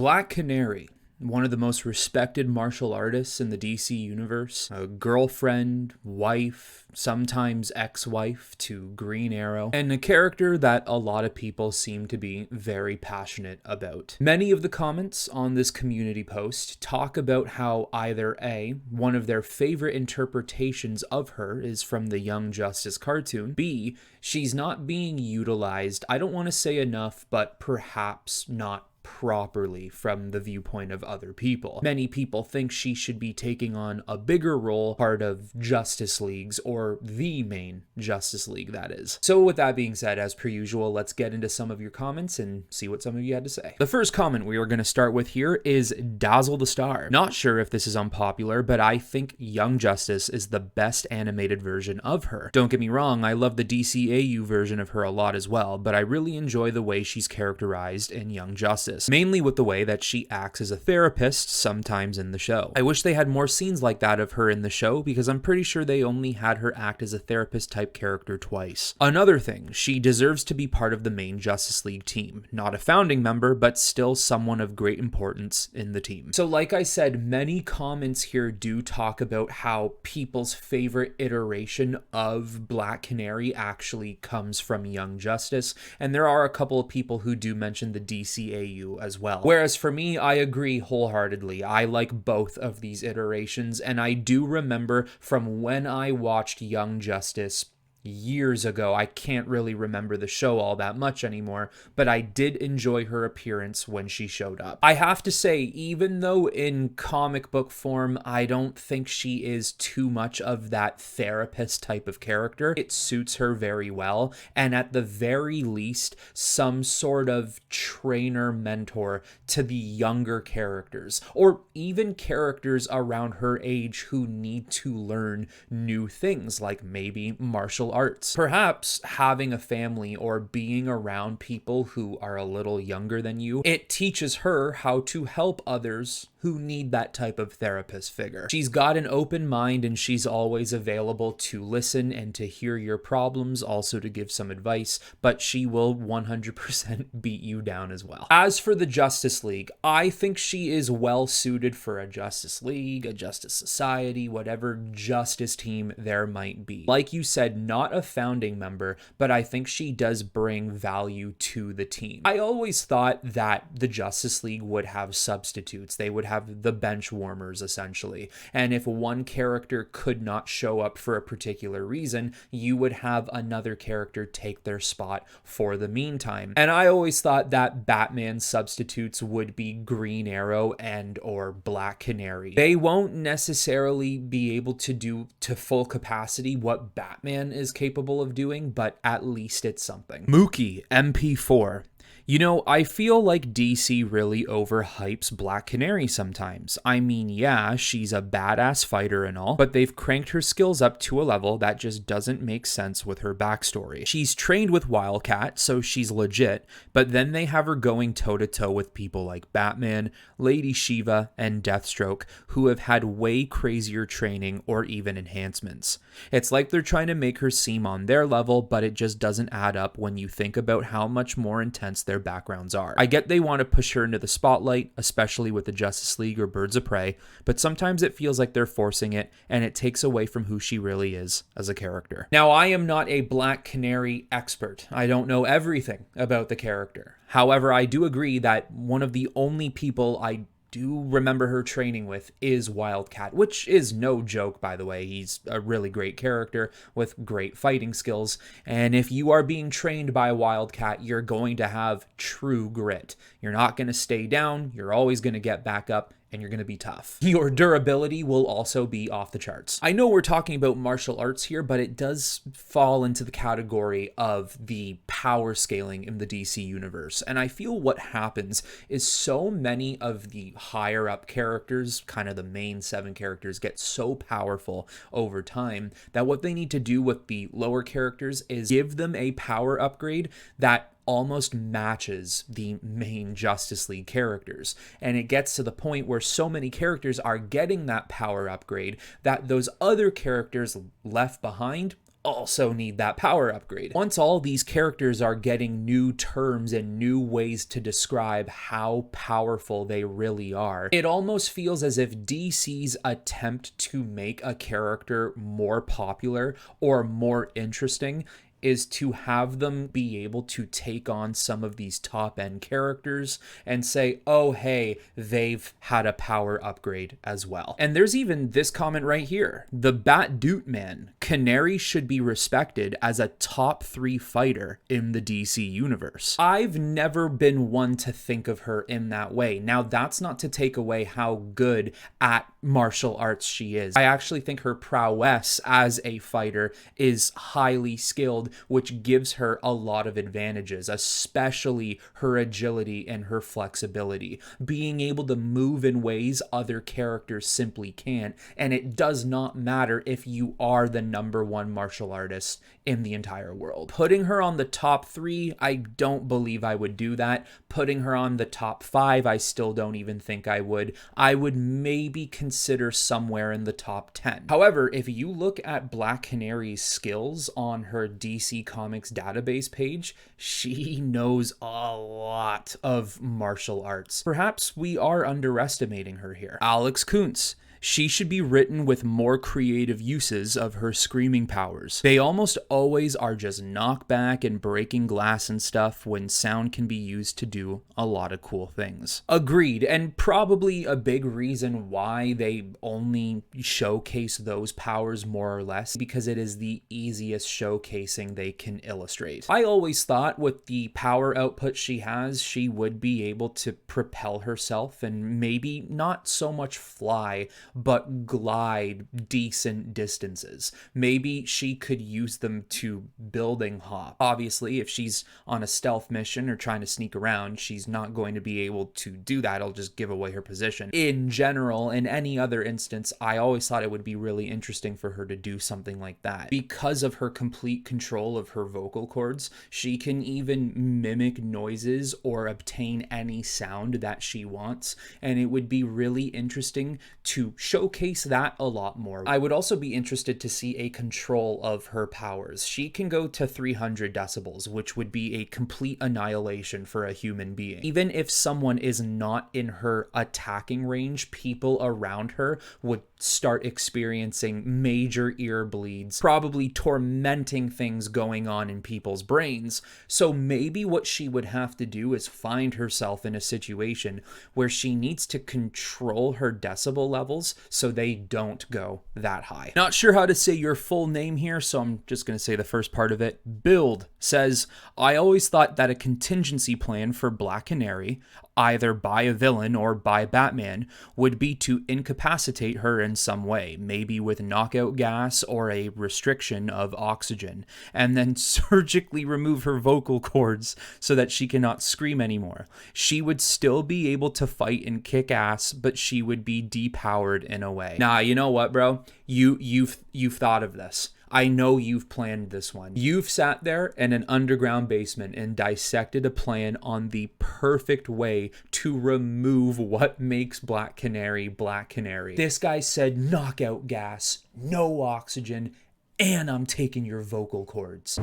Black Canary, one of the most respected martial artists in the DC universe, a girlfriend, wife, sometimes ex-wife to Green Arrow, and a character that a lot of people seem to be very passionate about. Many of the comments on this community post talk about how either A, one of their favorite interpretations of her is from the Young Justice cartoon, B, she's not being utilized, I don't want to say enough, but perhaps not properly from the viewpoint of other people. Many people think she should be taking on a bigger role, part of Justice Leagues, or the main Justice League, that is. So with that being said, as per usual, let's get into some of your comments and see what some of you had to say. The first comment we are going to start with here is Dazzle the Star. Not sure if this is unpopular, but I think Young Justice is the best animated version of her. Don't get me wrong, I love the DCAU version of her a lot as well, but I really enjoy the way she's characterized in Young Justice. Mainly with the way that she acts as a therapist sometimes in the show. I wish they had more scenes like that of her in the show because I'm pretty sure they only had her act as a therapist type character twice. Another thing, she deserves to be part of the main Justice League team. Not a founding member, but still someone of great importance in the team. So like I said, many comments here do talk about how people's favorite iteration of Black Canary actually comes from Young Justice, and there are a couple of people who do mention the DCAU as well. Whereas for me, I agree wholeheartedly. I like both of these iterations, and I do remember from when I watched Young Justice years ago. I can't really remember the show all that much anymore, but I did enjoy her appearance when she showed up. I have to say, even though in comic book form, I don't think she is too much of that therapist type of character, it suits her very well, and at the very least, some sort of trainer mentor to the younger characters, or even characters around her age who need to learn new things, like maybe martial arts. Perhaps having a family or being around people who are a little younger than you, it teaches her how to help others who need that type of therapist figure. She's got an open mind and she's always available to listen and to hear your problems, also to give some advice, but she will 100% beat you down as well. As for the Justice League, I think she is well suited for a Justice League, a Justice Society, whatever justice team there might be. Like you said, not a founding member, but I think she does bring value to the team. I always thought that the Justice League would have substitutes. They would have the bench warmers, essentially. And if one character could not show up for a particular reason, you would have another character take their spot for the meantime. And I always thought that Batman's substitutes would be Green Arrow and or Black Canary. They won't necessarily be able to do to full capacity what Batman is capable of doing, but at least it's something. Mookie, MP4. You know, I feel like DC really overhypes Black Canary sometimes. I mean, yeah, she's a badass fighter and all, but they've cranked her skills up to a level that just doesn't make sense with her backstory. She's trained with Wildcat, so she's legit, but then they have her going toe-to-toe with people like Batman, Lady Shiva, and Deathstroke, who have had way crazier training or even enhancements. It's like they're trying to make her seem on their level, but it just doesn't add up when you think about how much more intense their backgrounds are. I get they want to push her into the spotlight, especially with the Justice League or Birds of Prey, but sometimes it feels like they're forcing it, and it takes away from who she really is as a character. Now, I am not a Black Canary expert. I don't know everything about the character. However, I do agree that one of the only people I do remember her training with is Wildcat, which is no joke, by the way. He's a really great character with great fighting skills, and if you are being trained by Wildcat, you're going to have true grit. You're not going to stay down, you're always going to get back up, and you're going to be tough. Your durability will also be off the charts. I know we're talking about martial arts here, but it does fall into the category of the power scaling in the DC universe. And I feel what happens is so many of the higher up characters, kind of the main 7 characters, get so powerful over time that what they need to do with the lower characters is give them a power upgrade that almost matches the main Justice League characters. And it gets to the point where so many characters are getting that power upgrade that those other characters left behind also need that power upgrade. Once all these characters are getting new terms and new ways to describe how powerful they really are, it almost feels as if DC's attempt to make a character more popular or more interesting is to have them be able to take on some of these top-end characters and say, oh, hey, they've had a power upgrade as well. And there's even this comment right here. The Bat Doot Man, Canary should be respected as a top 3 fighter in the DC universe. I've never been one to think of her in that way. Now, that's not to take away how good at martial arts she is. I actually think her prowess as a fighter is highly skilled, which gives her a lot of advantages, especially her agility and her flexibility, being able to move in ways other characters simply can't. And it does not matter if you are the #1 martial artist in the entire world. Putting her on the top 3, I don't believe I would do that. Putting her on the top 5, I still don't even think I would. I would maybe consider somewhere in the top 10. However, if you look at Black Canary's skills on her DC Comics database page, she knows a lot of martial arts. Perhaps we are underestimating her here. Alexkunce. She should be written with more creative uses of her screaming powers. They almost always are just knockback and breaking glass and stuff when sound can be used to do a lot of cool things. Agreed, and probably a big reason why they only showcase those powers more or less, because it is the easiest showcasing they can illustrate. I always thought with the power output she has, she would be able to propel herself and maybe not so much fly, but glide decent distances. Maybe she could use them to building hop. Obviously, if she's on a stealth mission or trying to sneak around, she's not going to be able to do that. It'll just give away her position. In general, in any other instance, I always thought it would be really interesting for her to do something like that. Because of her complete control of her vocal cords, she can even mimic noises or obtain any sound that she wants, and it would be really interesting to showcase that a lot more. I would also be interested to see a control of her powers. She can go to 300 decibels, which would be a complete annihilation for a human being. Even if someone is not in her attacking range, people around her would start experiencing major ear bleeds, probably tormenting things going on in people's brains. So maybe what she would have to do is find herself in a situation where she needs to control her decibel levels so they don't go that high. Not sure how to say your full name here, so I'm just going to say the first part of it. Build says, I always thought that a contingency plan for Black Canary, either by a villain or by Batman, would be to incapacitate her in some way, maybe with knockout gas or a restriction of oxygen, and then surgically remove her vocal cords so that she cannot scream anymore. She would still be able to fight and kick ass, but she would be depowered in a way. Nah, you know what, bro? You've thought of this. I know you've planned this one. You've sat there in an underground basement and dissected a plan on the perfect way to remove what makes Black Canary Black Canary. This guy said knockout gas, no oxygen, and I'm taking your vocal cords.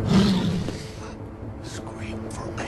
Scream for me.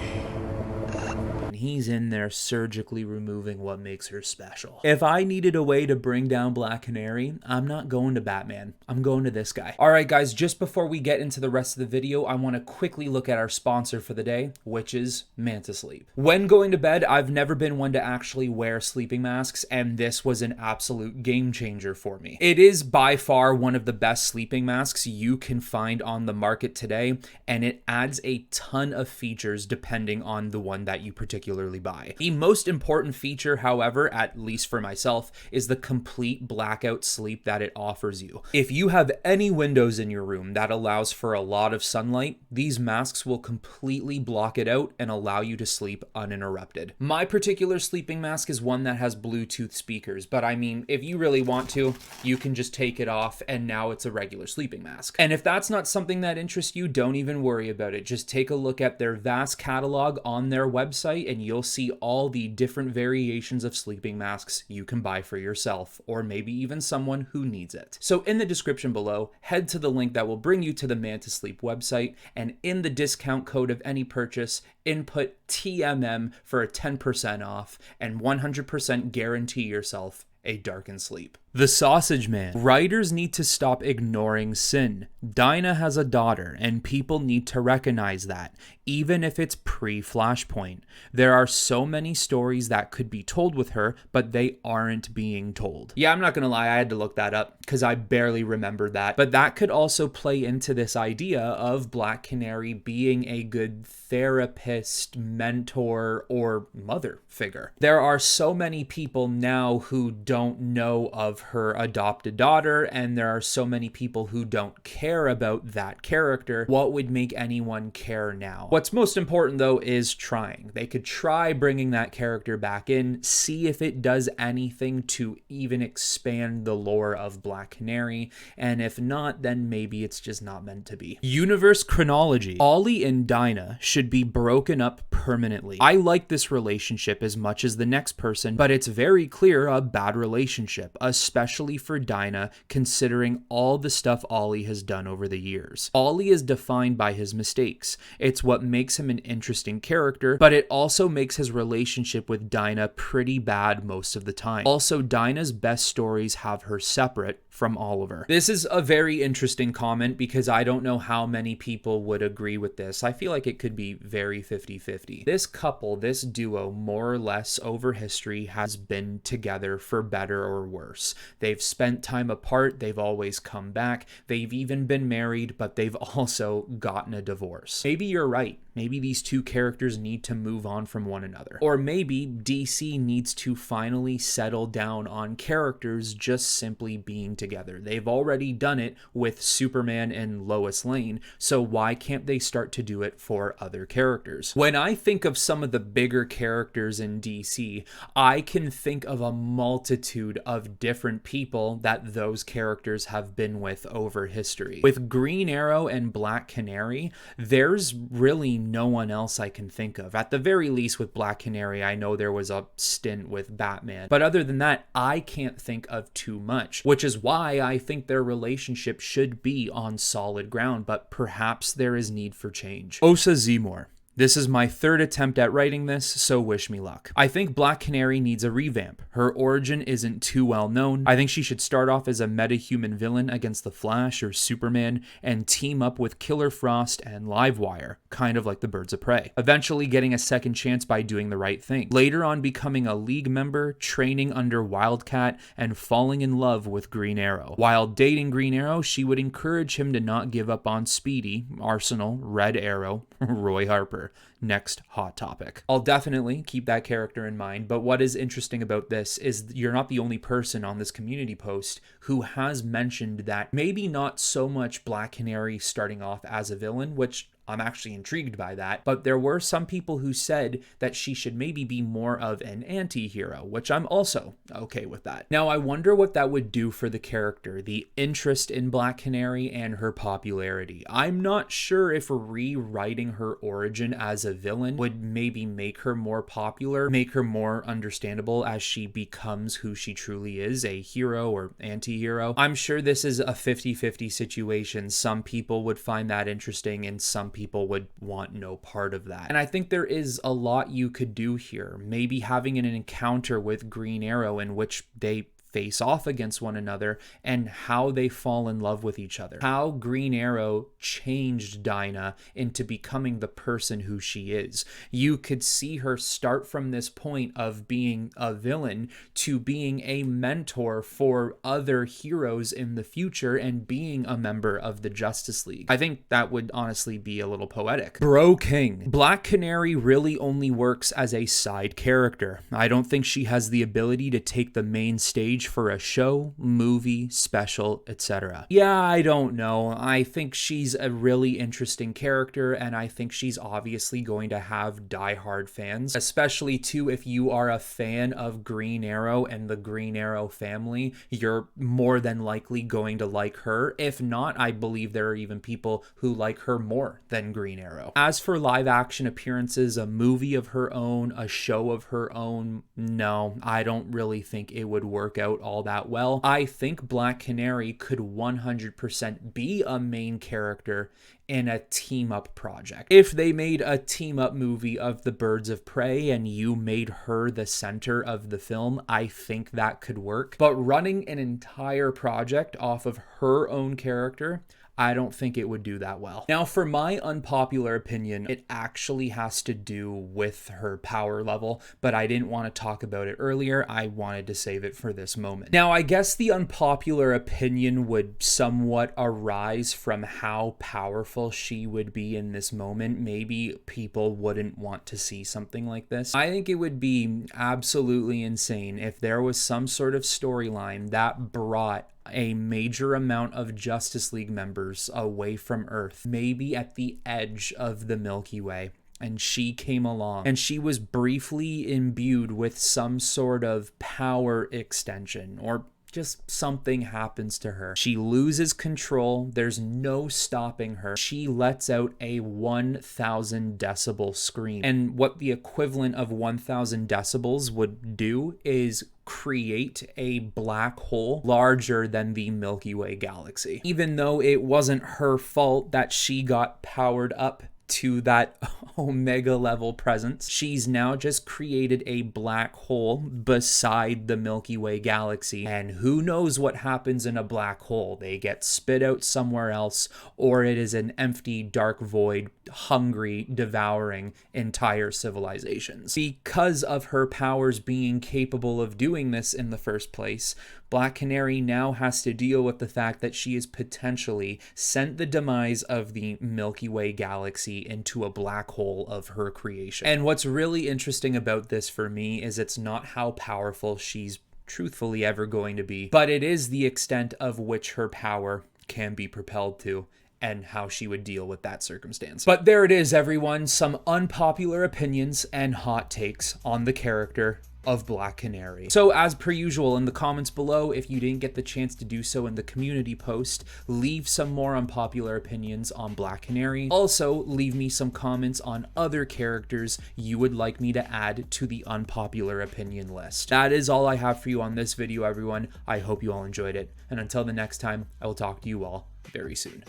He's in there surgically removing what makes her special. If I needed a way to bring down Black Canary, I'm not going to Batman. I'm going to this guy. All right, guys, just before we get into the rest of the video, I want to quickly look at our sponsor for the day, which is Manta Sleep. When going to bed, I've never been one to actually wear sleeping masks, and this was an absolute game changer for me. It is by far one of the best sleeping masks you can find on the market today, and it adds a ton of features depending on the one that you particularly buy. The most important feature, however, at least for myself, is the complete blackout sleep that it offers you. If you have any windows in your room that allows for a lot of sunlight, these masks will completely block it out and allow you to sleep uninterrupted. My particular sleeping mask is one that has Bluetooth speakers, but I mean, if you really want to, you can just take it off and now it's a regular sleeping mask. And if that's not something that interests you, don't even worry about it. Just take a look at their vast catalog on their website and and you'll see all the different variations of sleeping masks you can buy for yourself, or maybe even someone who needs it. So in the description below, head to the link that will bring you to the Manta Sleep website, and in the discount code of any purchase, input T.M.M for a 10% off and 100% guarantee yourself a darkened sleep. The Sausage Man. Writers need to stop ignoring sin. Dinah has a daughter, and people need to recognize that, even if it's pre-Flashpoint. There are so many stories that could be told with her, but they aren't being told. Yeah, I'm not gonna lie, I had to look that up because I barely remembered that. But that could also play into this idea of Black Canary being a good therapist, mentor, or mother figure. There are so many people now who don't know of her adopted daughter, and there are so many people who don't care about that character. What would make anyone care now? What's most important though is trying. They could try bringing that character back in, see if it does anything to even expand the lore of Black Canary, and if not, then maybe it's just not meant to be. UniverseChronology. Ollie and Dinah should be broken up permanently. I like this relationship as much as the next person, but it's very clear a bad relationship, especially for Dinah, considering all the stuff Ollie has done over the years. Ollie is defined by his mistakes. It's what makes him an interesting character, but it also makes his relationship with Dinah pretty bad most of the time. Also, Dinah's best stories have her separate from Oliver. This is a very interesting comment because I don't know how many people would agree with this. I feel like it could be very 50-50. This couple, this duo, more or less over history has been together for better or worse. They've spent time apart, they've always come back, they've even been married, but they've also gotten a divorce. Maybe you're right. Maybe these two characters need to move on from one another. Or maybe DC needs to finally settle down on characters just simply being together. They've already done it with Superman and Lois Lane, so why can't they start to do it for other characters? When I think of some of the bigger characters in DC, I can think of a multitude of different people that those characters have been with over history. With Green Arrow and Black Canary, there's really no one else I can think of. At the very least with Black Canary, I know there was a stint with Batman. But other than that, I can't think of too much, which is why I think their relationship should be on solid ground, but perhaps there is need for change. Osazeamor. This is my third attempt at writing this, so wish me luck. I think Black Canary needs a revamp. Her origin isn't too well known. I think she should start off as a meta-human villain against the Flash or Superman and team up with Killer Frost and Livewire, kind of like the Birds of Prey. Eventually getting a second chance by doing the right thing. Later on becoming a League member, training under Wildcat, and falling in love with Green Arrow. While dating Green Arrow, she would encourage him to not give up on Speedy, Arsenal, Red Arrow, Roy Harper. Next hot topic. I'll definitely keep that character in mind, but what is interesting about this is you're not the only person on this community post who has mentioned that maybe not so much Black Canary starting off as a villain, which I'm actually intrigued by that, but there were some people who said that she should maybe be more of an anti-hero, which I'm also okay with that. Now, I wonder what that would do for the character, the interest in Black Canary and her popularity. I'm not sure if rewriting her origin as a villain would maybe make her more popular, make her more understandable as she becomes who she truly is, a hero or anti-hero. I'm sure this is a 50-50 situation. Some people would find that interesting and some people would want no part of that. And I think there is a lot you could do here. Maybe having an encounter with Green Arrow in which they face off against one another and how they fall in love with each other. How Green Arrow changed Dinah into becoming the person who she is. You could see her start from this point of being a villain to being a mentor for other heroes in the future and being a member of the Justice League. I think that would honestly be a little poetic. Bro King. Black Canary really only works as a side character. I don't think she has the ability to take the main stage stage for a show, movie, special, etc. Yeah, I don't know. I think she's a really interesting character, and I think she's obviously going to have diehard fans, especially too if you are a fan of Green Arrow and the Green Arrow family. You're more than likely going to like her. If not, I believe there are even people who like her more than Green Arrow. As for live action appearances, a movie of her own, a show of her own, no, I don't really think it would work out all that well. I think Black Canary could 100% be a main character in a team-up project. If they made a team-up movie of the Birds of Prey and you made her the center of the film, I think that could work. But running an entire project off of her own character, I don't think it would do that well. Now, for my unpopular opinion, it actually has to do with her power level, but I didn't want to talk about it earlier. I wanted to save it for this moment. Now, I guess the unpopular opinion would somewhat arise from how powerful she would be in this moment. Maybe people wouldn't want to see something like this. I think it would be absolutely insane if there was some sort of storyline that brought a major amount of Justice League members away from Earth, maybe at the edge of the Milky Way, and she came along and she was briefly imbued with some sort of power extension, or just something happens to her. She loses control. There's no stopping her. She lets out a 1,000 decibel scream. And what the equivalent of 1,000 decibels would do is create a black hole larger than the Milky Way galaxy. Even though it wasn't her fault that she got powered up to that omega level presence, she's now just created a black hole beside the Milky Way galaxy, and who knows what happens in a black hole. They get spit out somewhere else, or it is an empty dark void, hungry, devouring entire civilizations. Because of her powers being capable of doing this in the first place, Black Canary now has to deal with the fact that she has potentially sent the demise of the Milky Way galaxy into a black hole of her creation. And what's really interesting about this for me is it's not how powerful she's truthfully ever going to be, but it is the extent of which her power can be propelled to, and how she would deal with that circumstance. But there it is, everyone. Some unpopular opinions and hot takes on the character of Black Canary. So as per usual, in the comments below, if you didn't get the chance to do so in the community post, leave some more unpopular opinions on Black Canary. Also, leave me some comments on other characters you would like me to add to the unpopular opinion list. That is all I have for you on this video, everyone. I hope you all enjoyed it. And until the next time, I will talk to you all very soon.